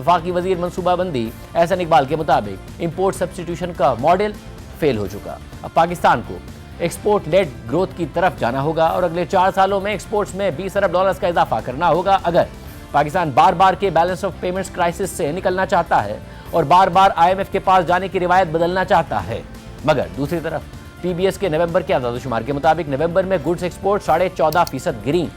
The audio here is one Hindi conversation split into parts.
वफाकी वजीर मनसूबा बंदी एहसन इकबाल के मुताबिक इम्पोर्ट सब्स्टिट्यूशन का मॉडल फेल हो चुका। अब पाकिस्तान को एक्सपोर्ट लेड ग्रोथ की तरफ जाना होगा और अगले 4 सालों में एक्सपोर्ट्स में 20 अरब डॉलर्स का इजाफा करना होगा अगर पाकिस्तान बार बार के बैलेंस ऑफ पेमेंट्स क्राइसिस से निकलना चाहता है और बार बार IMF के पास जाने की रिवायत बदलना चाहता है। मगर दूसरी तरफ PBS के नवंबर के आदादोशुमार के मुताबिक नवंबर में गुड्स एक्सपोर्ट 14.5% गिरी,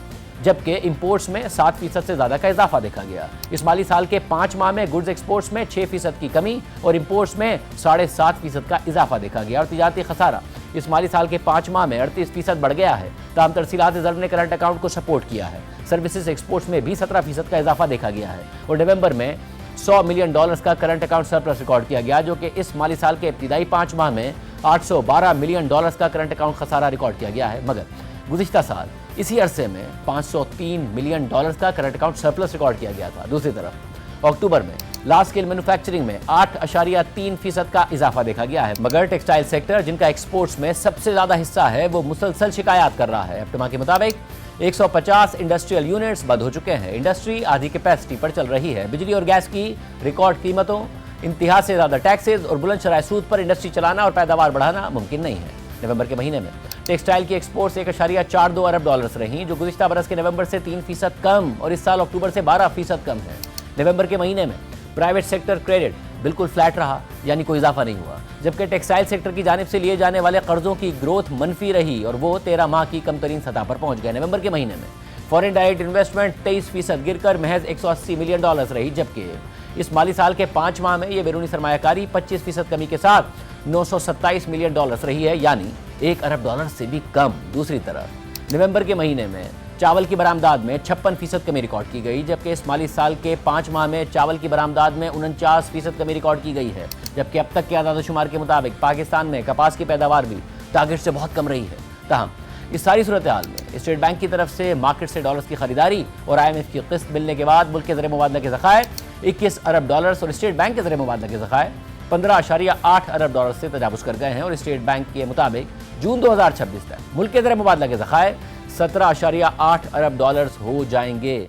जबकि इंपोर्ट्स में 7% से ज़्यादा का इजाफा देखा गया। इस माली साल के 5 माह में गुड्स एक्सपोर्ट्स में 6% की कमी और इंपोर्ट्स में 7.5% का इजाफा देखा गया और तिजारती खसारा इस माली साल के 5 माह में 38% बढ़ गया है। ताहम तरसीलात ज़र ने करंट अकाउंट को सपोर्ट किया है। सर्विसेज एक्सपोर्ट्स में भी 17% का इजाफा देखा गया है और नवंबर में $100 मिलियन का करंट अकाउंट सरप्लस रिकॉर्ड किया गया, जो कि इस माली साल के इब्तिदाई 5 माह में $812 मिलियन का करंट अकाउंट खसारा रिकॉर्ड किया गया है। मगर गुज़िश्ता साल इसी अरसे में $503 मिलियन का करंट अकाउंट सरप्लस रिकॉर्ड किया गया था। दूसरी तरफ अक्टूबर में लार्ज स्केल मैन्युफैक्चरिंग में 8.3% का इजाफा देखा गया है। मगर टेक्सटाइल सेक्टर, जिनका एक्सपोर्ट्स में सबसे ज़्यादा हिस्सा है, वो मुसलसल शिकायत कर रहा है। एप्टमा के मुताबिक 150 इंडस्ट्रियल यूनिट्स बंद हो चुके हैं। इंडस्ट्री आधी कैपेसिटी पर चल रही है। बिजली और गैस की रिकॉर्ड कीमतों, इंतहा से ज़्यादा टैक्सेस और बुलंद शरह सूद पर इंडस्ट्री चलाना और पैदावार बढ़ाना मुमकिन नहीं है। नवंबर के महीने में टेक्सटाइल की एक्सपोर्ट्स 1.42 अरब डॉलर्स रहीं, जो गुज़िश्ता बरस के नवंबर से 3% कम और इस साल अक्टूबर से 12% कम है। नवंबर के महीने में प्राइवेट सेक्टर क्रेडिट बिल्कुल फ्लैट रहा, यानी कोई इजाफा नहीं हुआ, जबकि टेक्सटाइल सेक्टर की जानिब से लिए जाने वाले कर्जों की ग्रोथ मनफी रही और वो 13 माह की कम तरीन सतह पर पहुंच गए। नवंबर के महीने में फॉरेन डायरेक्ट इन्वेस्टमेंट 23% गिरकर महज $180 मिलियन रही, जबकि इस माली साल के 5 माह में ये बैरूनी सरमायाकारी 25% कमी के साथ $927 मिलियन रही है, यानी $1 अरब से भी कम। दूसरी तरफ नवंबर के महीने में चावल की बरामदाद में 56% कमी रिकॉर्ड की गई, जबकि इस माली साल के 5 माह में चावल की बरामदाद में 49% कमी रिकॉर्ड की गई है। जबकि अब तक के आदादोशुमार के मुताबिक पाकिस्तान में कपास की पैदावार भी टारगेट से बहुत कम रही है। ताहम इस सारी सूरत हाल में स्टेट बैंक की तरफ से मार्केट से डॉलर्स की खरीदारी और IMF की किस्त मिलने के बाद मुल्क के ज़र मुबादला के ज़खायर 21 अरब डॉलर्स और स्टेट बैंक के ज़र मुबादला के ज़खायर 15.8 अरब डॉलर से तजावुज़ कर गए हैं और स्टेट बैंक के मुताबिक जून 2026 तक मुल्क के ज़र मुबादला के ज़खायर 17.8 अरब डॉलर्स हो जाएंगे।